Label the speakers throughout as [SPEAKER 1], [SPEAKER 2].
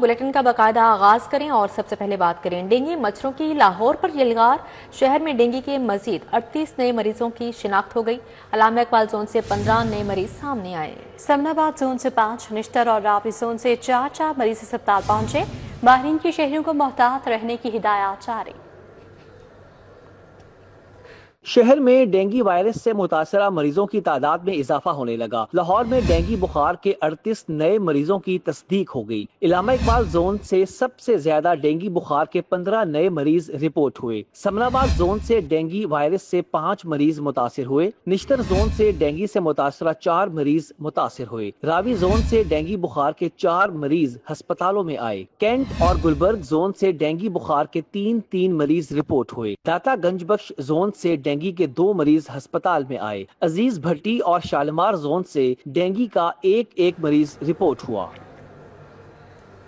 [SPEAKER 1] Bulletin کا باقاعدہ آغاز کریں اور سب سے پہلے بات کریں ڈینگی مچھروں کی۔ لاہور پر یلغار، شہر میں ڈینگی کے مزید 38 نئے مریضوں کی شناخت ہو گئی۔ علامہ اقبال زون سے 15 نئے مریض سامنے آئے۔
[SPEAKER 2] سمن آباد زون سے 5، نشتر اور راوی زون سے 4 مریض اسپتال پہنچے۔ ماہرین کی شہریوں کو محتاط رہنے کی ہدایات جاری۔
[SPEAKER 3] شہر میں ڈینگی وائرس سے متاثرہ مریضوں کی تعداد میں اضافہ ہونے لگا۔ لاہور میں ڈینگی بخار کے 38 نئے مریضوں کی تصدیق ہو گئی۔ علامہ اقبال زون سے سب سے زیادہ ڈینگی بخار کے 15 نئے مریض رپورٹ ہوئے۔ سمن آباد زون سے ڈینگی وائرس سے 5 مریض متاثر ہوئے۔ نشتر زون سے ڈینگی سے متاثرہ 4 مریض متاثر ہوئے۔ راوی زون سے ڈینگی بخار کے 4 مریض ہسپتالوں میں آئے۔ کینٹ اور گلبرگ زون سے ڈینگی بخار کے 3 مریض رپورٹ ہوئے۔ داتا گنج بخش زون سے ڈینگی کے 2 مریض ہسپتال میں آئے۔ عزیز بھٹی اور شالمار زون سے ڈینگی کا ایک مریض رپورٹ ہوا۔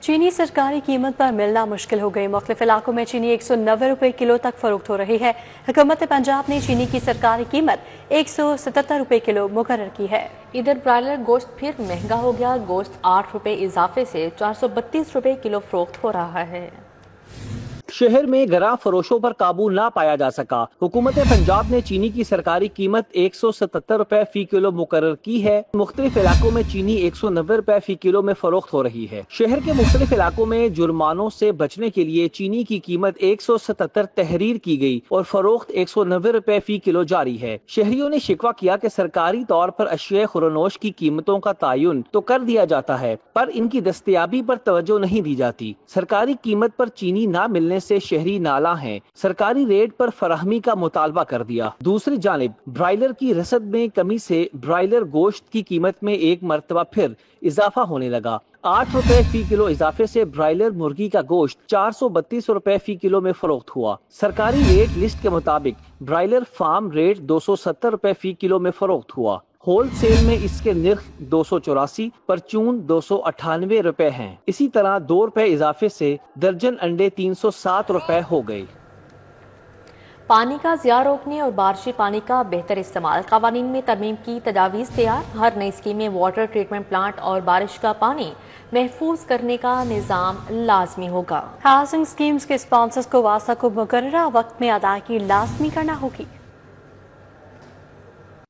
[SPEAKER 2] چینی سرکاری قیمت پر ملنا مشکل ہو گئی۔ مختلف علاقوں میں چینی 190 روپے کلو تک فروخت ہو رہی ہے۔ حکومت پنجاب نے چینی کی سرکاری قیمت 177 روپے کلو مقرر کی ہے۔
[SPEAKER 1] ادھر برائلر گوشت پھر مہنگا ہو گیا۔ گوشت 8 روپے اضافے سے 432 روپے کلو فروخت ہو رہا ہے۔
[SPEAKER 3] شہر میں گراں فروشوں پر قابو نہ پایا جا سکا۔ حکومت پنجاب نے چینی کی سرکاری قیمت 177 روپے فی کلو مقرر کی ہے۔ مختلف علاقوں میں چینی 190 روپے فی کلو میں فروخت ہو رہی ہے۔ شہر کے مختلف علاقوں میں جرمانوں سے بچنے کے لیے چینی کی قیمت 177 تحریر کی گئی اور فروخت 190 روپے فی کلو جاری ہے۔ شہریوں نے شکوہ کیا کہ سرکاری طور پر اشیاء خورنوش کی قیمتوں کا تعین تو کر دیا جاتا ہے، پر ان کی دستیابی پر توجہ نہیں دی جاتی۔ سرکاری قیمت پر چینی نہ ملنے سے شہری نالاں ہیں، سرکاری ریٹ پر فراہمی کا مطالبہ کر دیا۔ دوسری جانب برائلر کی رسد میں کمی سے برائلر گوشت کی قیمت میں ایک مرتبہ پھر اضافہ ہونے لگا۔ 8 روپے فی کلو اضافے سے برائلر مرغی کا گوشت 432 روپے فی کلو میں فروخت ہوا۔ سرکاری ریٹ لسٹ کے مطابق برائلر فارم ریٹ 270 روپے فی کلو میں فروخت ہوا۔ ہول سیل میں اس کے نرخ 284، پرچون 298 روپے ہیں۔ اسی طرح 2 روپے اضافے سے درجن انڈے 307 روپے ہو گئے۔
[SPEAKER 1] پانی کا ضیاع روکنے اور بارشی پانی کا بہتر استعمال، قوانین میں ترمیم کی تجاویز تیار۔ ہر نئی اسکیم میں واٹر ٹریٹمنٹ پلانٹ اور بارش کا پانی محفوظ کرنے کا نظام لازمی ہوگا۔
[SPEAKER 2] ہاؤسنگ اسکیمز کے اسپانسرز کو واسطہ کو مقررہ وقت میں ادائیگی لازمی کرنا ہوگی۔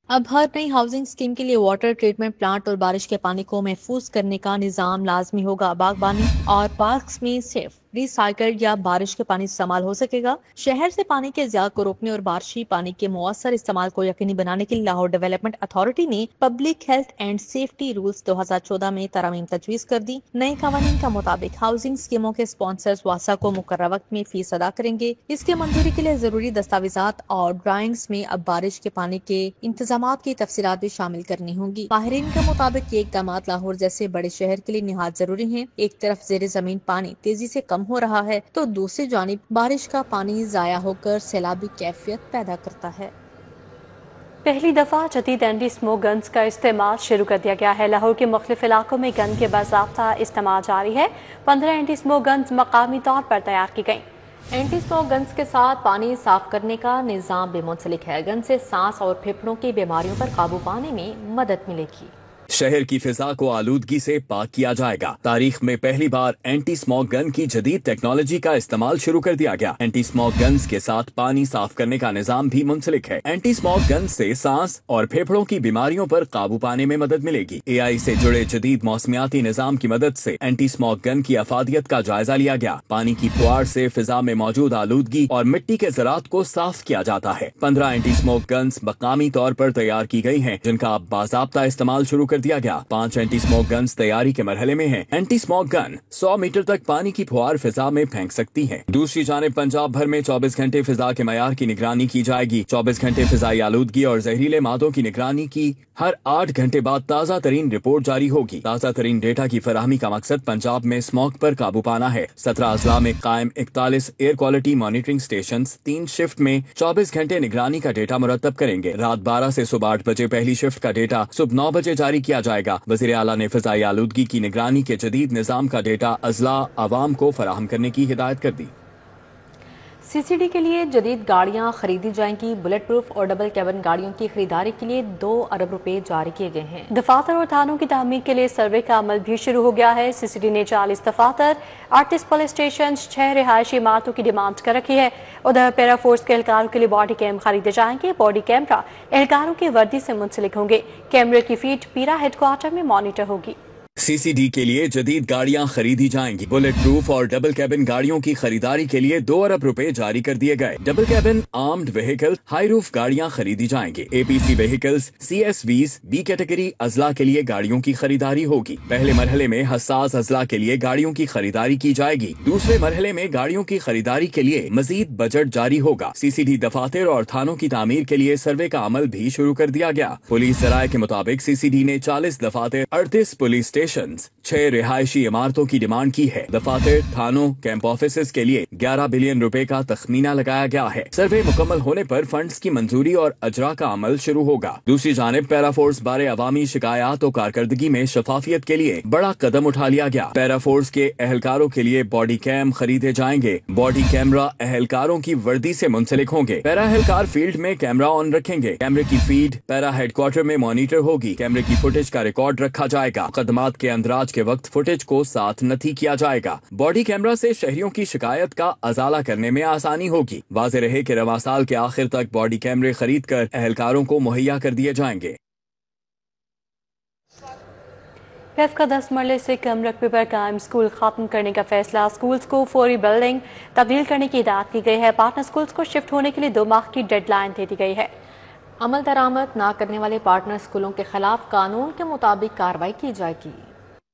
[SPEAKER 1] اب ہر نئی ہاؤسنگ اسکیم کے لیے واٹر ٹریٹمنٹ پلانٹ اور بارش کے پانی کو محفوظ کرنے کا نظام لازمی ہوگا۔ باغبانی اور پارکس میں صرف ری سائیکلڈ یا بارش کے پانی استعمال ہو سکے گا۔ شہر سے پانی کے ضیاع کو روکنے اور بارشی پانی کے مؤثر استعمال کو یقینی بنانے کے لیے لاہور ڈیولپمنٹ اتھارٹی نے public health and safety rules 2014 میں ترامیم تجویز کر دی۔ نئے قوانین کا مطابق ہاؤسنگ اسکیموں کے اسپانسرز واسطہ کو مقررہ وقت میں فیس ادا کریں گے۔ اس کے منظوری کے لیے ضروری دستاویزات اور ڈرائنگز میں اب بارش کے پانی کے انتظامات کی تفصیلات بھی شامل کرنی ہوں گی۔ ماہرین کے مطابق یہ اقدامات لاہور جیسے بڑے شہر کے لیے نہایت ضروری ہیں۔ ایک طرف زیر زمین پانی تیزی سے کم ہو رہا ہے تو دوسری جانب بارش کا پانی ضائع ہو کر سیلابی کیفیت پیدا کرتا ہے۔
[SPEAKER 2] پہلی دفعہ جدید اینٹی اسموک گنز کا استعمال شروع کر دیا گیا ہے۔ لاہور کے مختلف علاقوں میں گن کے باضابطہ استعمال جاری ہے۔ 15 اینٹی اسموک گنز مقامی طور پر تیار کی گئیں۔
[SPEAKER 1] اینٹی اسموک گنز کے ساتھ پانی صاف کرنے کا نظام بھی منسلک ہے۔ گن سے سانس اور پھیپھڑوں کی بیماریوں پر قابو پانے میں مدد ملے گی۔
[SPEAKER 4] شہر کی فضا کو آلودگی سے پاک کیا جائے گا۔ تاریخ میں پہلی بار اینٹی اسموک گن کی جدید ٹیکنالوجی کا استعمال شروع کر دیا گیا۔ اینٹی اسموک گنز کے ساتھ پانی صاف کرنے کا نظام بھی منسلک ہے۔ اینٹی اسموک گنز سے سانس اور پھیپھڑوں کی بیماریوں پر قابو پانے میں مدد ملے گی۔ AI سے جڑے جدید موسمیاتی نظام کی مدد سے اینٹی اسموک گن کی افادیت کا جائزہ لیا گیا۔ پانی کی پھوار سے فضا میں موجود آلودگی اور مٹی کے ذرات کو صاف کیا جاتا ہے۔ 15 اینٹی اسموک گنز مقامی طور پر تیار کی گئی ہیں، جن کا اب باضابطہ استعمال شروع کر دیا گیا۔ 5 اینٹی اسموک گنز تیاری کے مرحلے میں ہیں۔ اینٹی اسموک گن 100 میٹر تک پانی کی پھوار فضا میں پھینک سکتی ہے۔ دوسری جانب پنجاب بھر میں 24 گھنٹے فضا کے معیار کی نگرانی کی جائے گی۔ 24 گھنٹے فضائی آلودگی اور زہریلے مادوں کی نگرانی کی ہر 8 گھنٹے بعد تازہ ترین رپورٹ جاری ہوگی۔ تازہ ترین ڈیٹا کی فراہمی کا مقصد پنجاب میں اسموک پر قابو پانا ہے۔ 17 اضلاع میں قائم 41 air quality monitoring stations 3 shift میں 24 گھنٹے نگرانی کا ڈیٹا مرتب کریں گے۔ رات 12 سے صبح 8 بجے پہلی شفٹ کا ڈیٹا صبح 9 بجے جاری کیا جائے گا۔ وزیر اعلیٰ نے فضائی آلودگی کی نگرانی کے جدید نظام کا ڈیٹا اضلاع عوام کو فراہم کرنے کی ہدایت کر دی۔
[SPEAKER 2] CCD کے لیے جدید گاڑیاں خریدی جائیں گی۔ بلٹ پروف اور ڈبل کیبن گاڑیوں کی خریداری کے لیے 2 ارب روپے جاری کیے گئے ہیں۔ دفاتر اور تھانوں کی تعمیر کے لیے سروے کا عمل بھی شروع ہو گیا ہے۔ CCD نے 40 دفاتر، 38 پولیس اسٹیشن، 6 رہائشی عمارتوں کی ڈیمانڈ کر رکھی ہے۔ ادھر پیرا فورس کے اہلکاروں کے لیے باڈی کیم خریدے جائیں گے۔ باڈی کیمرہ اہلکاروں کی وردی سے منسلک ہوں گے۔ کیمرے کی فیڈ پیرا ہیڈ کوارٹر میں مانیٹر ہوگی۔
[SPEAKER 4] CCD کے لیے جدید گاڑیاں خریدی جائیں گی۔ بلٹ پروف اور ڈبل کیبن گاڑیوں کی خریداری کے لیے 2 ارب روپے جاری کر دیے گئے۔ Double cabin armoured vehicle high roof گاڑیاں خریدی جائیں گی۔ APC vehicles CSVs B category اضلاع کے لیے گاڑیوں کی خریداری ہوگی۔ پہلے مرحلے میں حساس اضلاع کے لیے گاڑیوں کی خریداری کی جائے گی۔ دوسرے مرحلے میں گاڑیوں کی خریداری کے لیے مزید بجٹ جاری ہوگا۔ CCD دفاتر اور تھانوں کی تعمیر کے لیے سروے کا عمل بھی شروع کر دیا گیا۔ پولیس ذرائع کے مطابق CCD نے 40 دفاتر، 38 پولیس اسٹیشن، 6 رہائشی عمارتوں کی ڈیمانڈ کی ہے۔ دفاتر، تھانوں، کیمپ آفیسز کے لیے 11 بلین روپے کا تخمینہ لگایا گیا ہے۔ سروے مکمل ہونے پر فنڈز کی منظوری اور اجرا کا عمل شروع ہوگا۔ دوسری جانب پیرا فورس بارے عوامی شکایات و کارکردگی میں شفافیت کے لیے بڑا قدم اٹھا لیا گیا۔ پیرا فورس کے اہلکاروں کے لیے باڈی کیم خریدے جائیں گے۔ باڈی کیمرہ اہلکاروں کی وردی سے منسلک ہوں گے۔ پیرا اہلکار فیلڈ میں کیمرہ آن رکھیں گے۔ کیمرے کی فیڈ پیرا ہیڈ کوارٹر میں مانیٹر ہوگی۔ کیمرے کی فوٹیج کا ریکارڈ رکھا جائے گا۔ مقدمات کے اندراج کے وقت فوٹیج کو ساتھ نتھی کیا جائے گا۔ باڈی کیمرہ سے شہریوں کی شکایت کا ازالہ کرنے میں آسانی ہوگی۔ واضح رہے کہ رواں سال کے آخر تک باڈی کیمرے خرید کر اہلکاروں کو مہیا کر دیے جائیں گے۔
[SPEAKER 2] پیف کا 10 مرلے سے کم رقبے پر قائم اسکول ختم کرنے کا فیصلہ۔ اسکولز کو فوری بلڈنگ تبدیل کرنے کی ہدایت کی گئی ہے۔ پارٹنر اسکولز کو شفٹ ہونے کے لیے 2 ماہ کی ڈیڈ لائن دے دی گئی ہے۔
[SPEAKER 1] عمل درآمد نہ کرنے والے پارٹنر اسکولوں کے خلاف قانون کے مطابق کارروائی کی جائے گی۔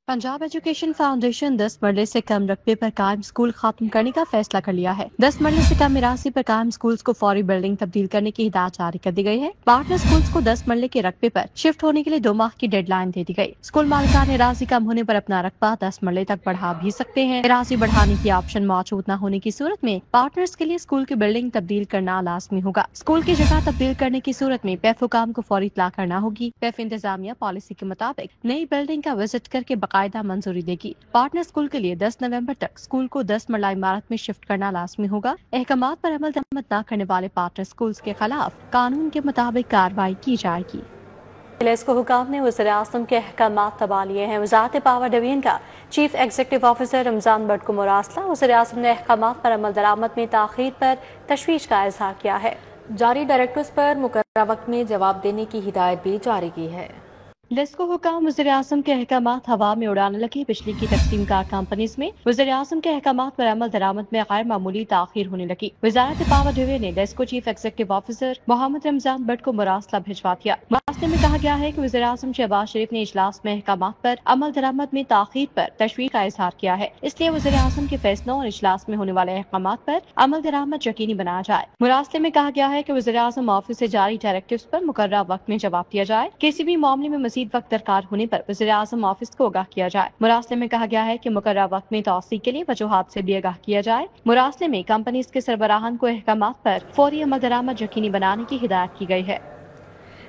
[SPEAKER 1] پنجاب ایجوکیشن فاؤنڈیشن 10 مرلے سے کم رقبے پر قائم اسکول ختم کرنے کا فیصلہ کر لیا ہے۔ 10 مرلے سے کم میراثی پر قائم اسکولز کو فوری بلڈنگ تبدیل کرنے کی ہدایت جاری کر دی گئی ہے۔ پارٹنر اسکولز کو 10 مرلے کے رقبے پر شفٹ ہونے کے لیے 2 ماہ کی ڈیڈ لائن دے دی گئی۔ اسکول مالکان اراضی کم ہونے پر اپنا رقبہ 10 مرلے تک بڑھا بھی سکتے ہیں۔ اراضی بڑھانے کی آپشن موجود نہ ہونے کی صورت میں پارٹنرز کے لیے اسکول کی بلڈنگ تبدیل کرنا لازمی ہوگا۔ اسکول کی جگہ تبدیل کرنے کی صورت میں پیف حکام کو فوری اطلاع کرنا ہوگی۔ پیف انتظامیہ پالیسی کے مطابق نئی بلڈنگ کا وزٹ کر کے باقاعدہ منظوری دے گی۔ پارٹنر اسکول کے لیے 10 نومبر تک اسکول کو 10 مرلہ عمارت میں شفٹ کرنا لازمی ہوگا۔ احکامات پر عمل درآمد نہ کرنے والے پارٹنر اسکولز کے خلاف قانون کے مطابق کارروائی کی جائے گی۔
[SPEAKER 2] پولیس کو حکام نے وزیر اعظم کے احکامات تباہ لیے ہیں۔ وزارت پاور ڈویژن کا chief executive officer Ramzan but کو مراسلہ۔ وزیر اعظم نے احکامات پر عمل درآمد میں تاخیر پر تشویش کا اظہار کیا ہے۔
[SPEAKER 1] جاری ڈائریکٹرز پر مقررہ وقت میں جواب دینے کی ہدایت بھی جاری کی ہے۔
[SPEAKER 2] لیسکو حکام وزیر اعظم کے احکامات ہوا میں اڑانے لگے۔ بجلی کی تقسیم کار کمپنیز میں وزیر اعظم کے احکامات پر عمل درآمد میں غیر معمولی تاخیر ہونے لگی۔ وزارت پاور ڈویژن نے LESCO chief executive officer Muhammad Ramzan but کو مراسلہ بھجوا دیا۔ مراسلے میں کہا گیا ہے کہ وزیر اعظم شہباز شریف نے اجلاس میں احکامات پر عمل درآمد میں تاخیر پر تشویش کا اظہار کیا ہے، اس لیے وزیر اعظم کے فیصلوں اور اجلاس میں ہونے والے احکامات پر عمل درآمد یقینی بنایا جائے۔ مراسلے میں کہا گیا ہے کہ وزیر اعظم آفس سے جاری ڈائریکٹیوز پر مقررہ وقت میں جواب دیا جائے۔ کسی بھی معاملے میں مزید وقت درکار ہونے پر وزیر اعظم آفس کو آگاہ کیا جائے۔ مراسلے میں کہا گیا ہے کہ مقررہ وقت میں توسیع کے لیے وجوہات سے بھی آگاہ کیا جائے۔ مراسلے میں کمپنیز کے سربراہان کو احکامات پر فوری عمل درآمد یقینی بنانے کی ہدایت کی گئی ہے۔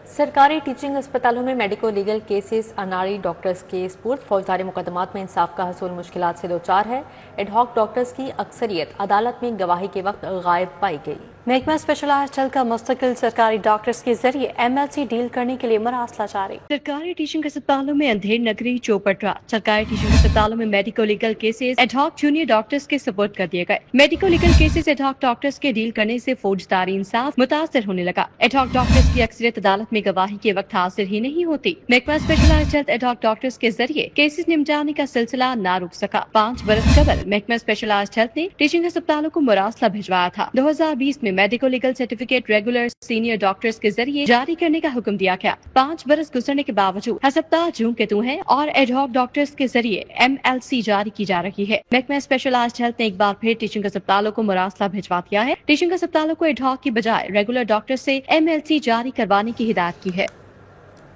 [SPEAKER 1] سرکاری ٹیچنگ اسپتالوں میں میڈیکو لیگل کیسز، اناری ڈاکٹرز کے سپرد۔ فوجداری مقدمات میں انصاف کا حصول مشکلات سے دوچار ہے۔ ایڈ ہاک ڈاکٹرز کی اکثریت عدالت میں گواہی کے وقت غائب پائی گئی۔
[SPEAKER 2] محکمہ اسپیشلائزڈ ہیلتھ کا مستقل سرکاری ڈاکٹرز کے ذریعے MLC ڈیل کرنے کے لیے مراسلہ جاری۔ سرکاری ٹیچنگ اسپتالوں میں اندھیر نگری چوپٹرا۔ سرکاری ٹیچنگ اسپتالوں میں medico legal cases ad hoc junior doctors کے سپرد کر دیے گئے۔ Medico legal cases add hoc doctors کے ڈیل کرنے سے فوجداری انصاف متاثر ہونے لگا۔ ایڈ ہاک ڈاکٹرز کی اکثریت عدالت میں گواہی کے وقت حاضر ہی نہیں ہوتی۔ محکمہ specialised health ad hoc doctors کے ذریعے کیسز نمٹانے کا سلسلہ نہ رک سکا۔ 5 برس قبل محکمہ اسپیشلائزڈ ہیلتھ نے ٹیچنگ اسپتالوں کو مراسلہ بھجوایا تھا۔ 2020 میں medico legal certificate regular senior doctors کے ذریعے جاری کرنے کا حکم دیا گیا۔ 5 برس گزرنے کے باوجود ہسپتال جوں کے توں ہیں اور ایڈ ہاک ڈاکٹرز کے ذریعے MLC جاری کی جا رہی ہے۔ محکمہ اسپیشلائزڈ ہیلتھ نے ایک بار پھر ٹیچنگ اسپتالوں کو مراسلہ بھجوا دیا ہے۔ ٹیچنگ اسپتالوں کو ایڈ ہاک کی بجائے ریگولر ڈاکٹر سے MLC جاری کروانے کی ہدایت کی ہے۔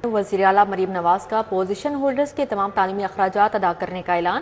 [SPEAKER 1] وزیر اعلیٰ مریم نواز کا پوزیشن ہولڈرز کے تمام تعلیمی اخراجات ادا کرنے کا اعلان۔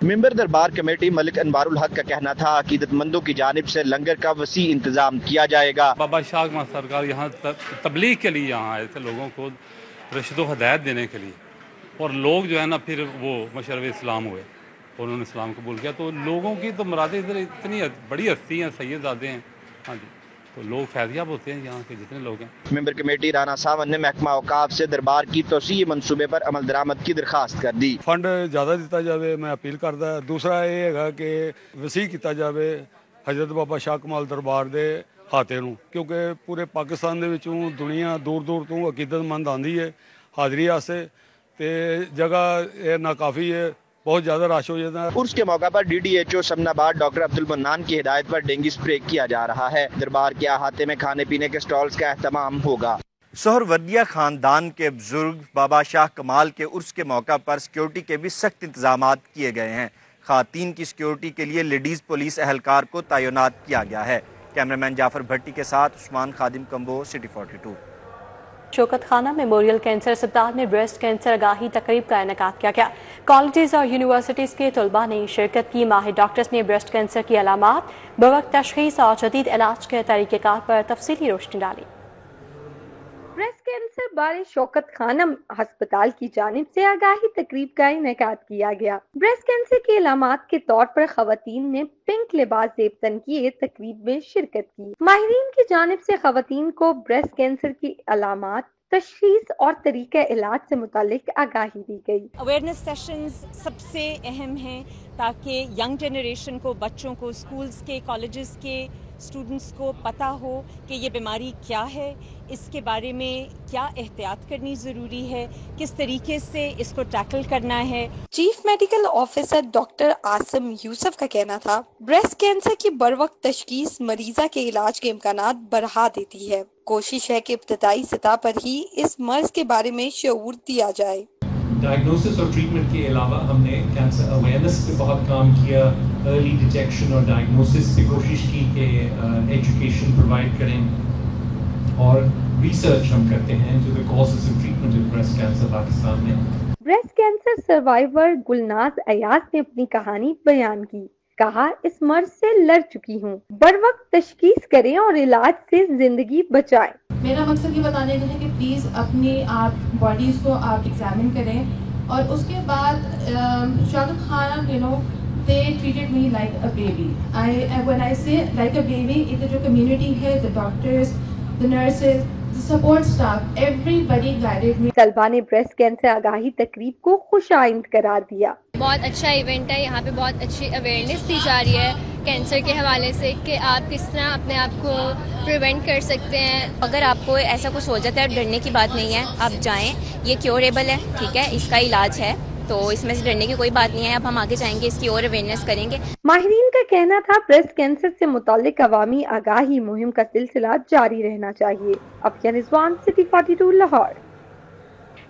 [SPEAKER 5] ممبر دربار کمیٹی ملک انوار الحق کا کہنا تھا عقیدت مندوں کی جانب سے لنگر کا وسیع انتظام کیا جائے گا۔
[SPEAKER 6] بابا شاہ کمال سرکار یہاں تبلیغ کے لیے یہاں آئے تھے، لوگوں کو رشد و ہدایت دینے کے لیے، اور لوگ جو ہے نا پھر وہ مشرف اسلام ہوئے، انہوں نے اسلام قبول کیا، تو لوگوں کی تو مرادیں ادھر اتنی بڑی ہستی ہیں، سید زادے ہیں، ہاں جی، تو لوگ فیضیاب ہوتے ہیں یہاں کے جتنے لوگ ہیں۔
[SPEAKER 5] ممبر کمیٹی رانا ساون نے محکمہ اوقاف سے دربار کی توسیع منصوبے پر عمل درآمد کی درخواست کر دی۔
[SPEAKER 7] فنڈ زیادہ دیتا جاوے، میں اپیل کردا۔ دوسرا یہ ہے کہ وسیع کیتا جاوے حضرت بابا شاہ کمال دربار دے ہاتھے نوں، کیونکہ پورے پاکستان دے وچوں دنیا دور دور تو عقیدت مند آندی ہے حاضری واسطے، تے جگہ ناکافی ہے، بہت زیادہ رش ہو جاتا ہے۔
[SPEAKER 5] عرس کے موقع پر ڈی ڈی ایچ او سمن آباد ڈاکٹر عبد المنان کی ہدایت پر ڈینگی اسپرے کیا جا رہا ہے۔ دربار کے احاطے میں کھانے پینے کے سٹالز کا اہتمام ہوگا۔ سہروردیہ خاندان کے بزرگ بابا شاہ کمال کے عرس کے موقع پر سیکیورٹی کے بھی سخت انتظامات کیے گئے ہیں۔ خواتین کی سیکیورٹی کے لیے لیڈیز پولیس اہلکار کو تعینات کیا گیا ہے۔ کیمرامین جعفر بھٹی کے ساتھ عثمان خادم کمبو، سٹی 42۔
[SPEAKER 2] شوکت خانہ میموریل کینسر اسپتال میں بریسٹ کینسر آگاہی تقریب کا انعقاد کیا گیا۔ کالجز اور یونیورسٹیز کے طلباء نے شرکت کی۔ ماہر ڈاکٹرز نے بریسٹ کینسر کی علامات، بوقت تشخیص اور جدید علاج کے طریقہ کار پر تفصیلی روشنی ڈالی۔
[SPEAKER 8] بریسٹ کینسر بارے شوکت خانہ ہسپتال کی جانب سے آگاہی تقریب کا انعقاد کیا گیا۔ بریسٹ کینسر کی علامات کے طور پر خواتین نے پنک لباس زیب کیے تقریب میں شرکت کی۔ ماہرین کی جانب سے خواتین کو بریسٹ کینسر کی علامات، تشخیص اور طریقہ علاج سے متعلق آگاہی دی گئی۔
[SPEAKER 9] اویئرنیس سیشنز سب سے اہم ہیں تاکہ ینگ جنریشن کو، بچوں کو، اسکولز کے، کالجز کے اسٹوڈنٹس کو پتہ ہو کہ یہ بیماری کیا ہے، اس کے بارے میں کیا احتیاط کرنی ضروری ہے، کس طریقے سے اس کو ٹیکل کرنا ہے۔
[SPEAKER 8] Chief medical officer doctor Asim Yousuf کا کہنا تھا، بریسٹ کینسر کی بروقت تشخیص مریضہ کے علاج کے امکانات بڑھا دیتی ہے۔ کوشش ہے کہ ابتدائی سطح پر ہی اس مرض کے بارے میں شعور دیا جائے۔
[SPEAKER 10] ڈائگنوسس اور ٹریٹمنٹ کے علاوہ ہم نے کینسر اویئرنیس پہ بہت کام کیا، ارلی ڈیٹیکشن اور ڈائگنوسس پہ کوشش کی کہ ایجوکیشن پرووائڈ کریں، اور ریسرچ ہم کرتے ہیں جو causes of treatment of breast cancer Pakistan میں۔
[SPEAKER 8] Breast cancer survivor Gulnaz Ayaz نے اپنی کہانی بیان کی۔ کہا، اس مرض سے لڑ چکی ہوں، بروقت تشخیص کریں اور علاج سے زندگی بچائیں۔
[SPEAKER 11] میرا مقصد یہ بتانے کا ہے کہ پلیز اپنی آپ باڈیز کو آپ ایگزامن کریں، اور اس کے بعد شوکت خانہ they treated me like a baby. When I say like a baby, ادھر جو کمیونٹی ہے، the doctors, the nurses, the support staff, everybody guided me.
[SPEAKER 8] طلبہ نے بریسٹ کینسر آگاہی تقریب کو خوش آئند قرار دیا۔
[SPEAKER 12] بہت اچھا ایونٹ ہے، یہاں پہ بہت اچھی اویئرنیس دی جا رہی ہے کینسر کے حوالے سے کہ آپ کس طرح اپنے آپ کو پریونٹ کر سکتے ہیں۔ اگر آپ کو ایسا کچھ ہو جاتا ہے، ڈرنے کی بات نہیں ہے، آپ جائیں، یہ کیوریبل ہے، ٹھیک ہے، اس کا علاج ہے، تو اس میں سے ڈرنے کی کوئی بات نہیں ہے۔ اب ہم آگے جائیں گے، اس کی اور اویئرنیس کریں گے۔
[SPEAKER 8] ماہرین کا کہنا تھا بریسٹ کینسر سے متعلق عوامی آگاہی مہم کا سلسلہ جاری رہنا چاہیے۔ افیہ رضوان، سٹی 42، لاہور۔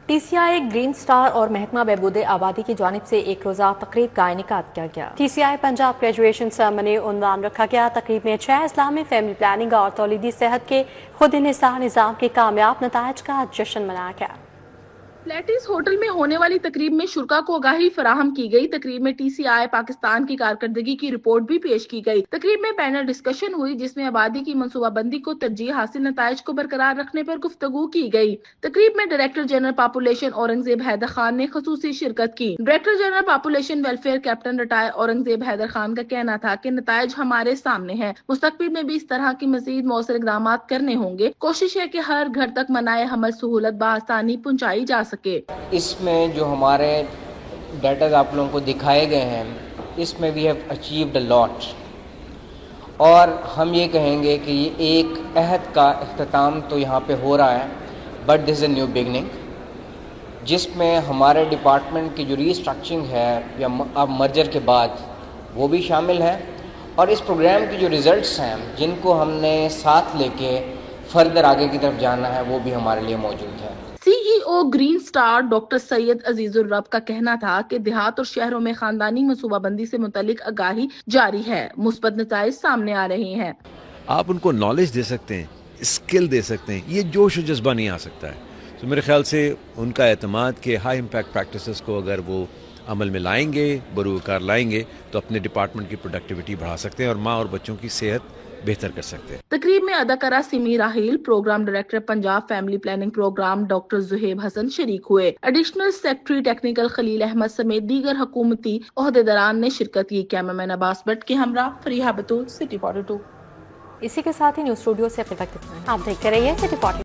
[SPEAKER 2] ٹی سی آئی گرین سٹار اور محکمہ بہبود آبادی کی جانب سے ایک روزہ تقریب کا انعقاد کیا گیا۔ ٹی سی آئی پنجاب گریجویشن سرمنی عنوان رکھا گیا۔ تقریب میں 6 اضلاع میں فیملی پلاننگ اور تولیدی صحت کے خود انحصار نظام کے کامیاب نتائج کا جشن منایا گیا۔
[SPEAKER 13] فلیٹیز ہوٹل میں ہونے والی تقریب میں شرکاء کو آگاہی فراہم کی گئی۔ تقریب میں ٹی سی آئی پاکستان کی کارکردگی کی رپورٹ بھی پیش کی گئی۔ تقریب میں پینل ڈسکشن ہوئی جس میں آبادی کی منصوبہ بندی کو ترجیح حاصل نتائج کو برقرار رکھنے پر گفتگو کی گئی۔ تقریب میں director general population Aurangzeb Haider Khan نے خصوصی شرکت کی۔ Director general population welfare captain retired Aurangzeb Haider Khan کا کہنا تھا کہ نتائج ہمارے سامنے ہیں، مستقبل میں بھی اس طرح کی مزید مؤثر اقدامات کرنے ہوں گے۔ کوشش ہے کہ ہر گھر تک منائے حمل سہولت بآسانی پہنچائی جا سکے۔
[SPEAKER 14] اس میں جو ہمارے ڈیٹاز آپ لوگوں کو دکھائے گئے ہیں، اس میں وی ہیو اچیوڈ اے لاٹ، اور ہم یہ کہیں گے کہ یہ ایک عہد کا اختتام تو یہاں پہ ہو رہا ہے، but this is a new beginning, جس میں ہمارے ڈپارٹمنٹ کی جو ری اسٹرکچرنگ ہے یا اب مرجر کے بعد وہ بھی شامل ہے، اور اس پروگرام کی جو ریزلٹس ہیں جن کو ہم نے ساتھ لے کے فردر آگے کی طرف جانا ہے وہ بھی ہمارے لیے موجود ہے۔
[SPEAKER 13] سی ای او گرین سٹار ڈاکٹر سید عزیز الرب کا کہنا تھا کہ دیہات اور شہروں میں خاندانی منصوبہ بندی سے متعلق آگاہی جاری ہے، مثبت نتائج سامنے آ رہے ہیں۔
[SPEAKER 15] آپ ان کو نالج دے سکتے ہیں، اسکل دے سکتے ہیں، یہ جوش و جذبہ نہیں آ سکتا ہے۔ تو میرے خیال سے ان کا اعتماد کہ ہائی امپیکٹ پریکٹسز کو اگر وہ عمل میں لائیں گے، بروکار لائیں گے تو اپنے ڈپارٹمنٹ کی پروڈکٹیوٹی بڑھا سکتے ہیں اور ماں اور بچوں کی صحت بہتر کر سکتے ہیں۔
[SPEAKER 13] تقریب میں اداکارہ Sami Raheel, programme director Punjab family planning programme doctor Zohaib Hassan شریک ہوئے۔ Additional secretary technical Khalil Ahmed سمیت دیگر حکومتی عہدیداران نے شرکت کی۔ کیمرامین عباس بٹ کے ہمراہ فریحہ بطول، سٹی 42۔
[SPEAKER 2] اسی کے ساتھ ہی نیوز اسٹوڈیو سے اب تک اتنا ہے۔ آپ دیکھتے رہیے سٹی 42۔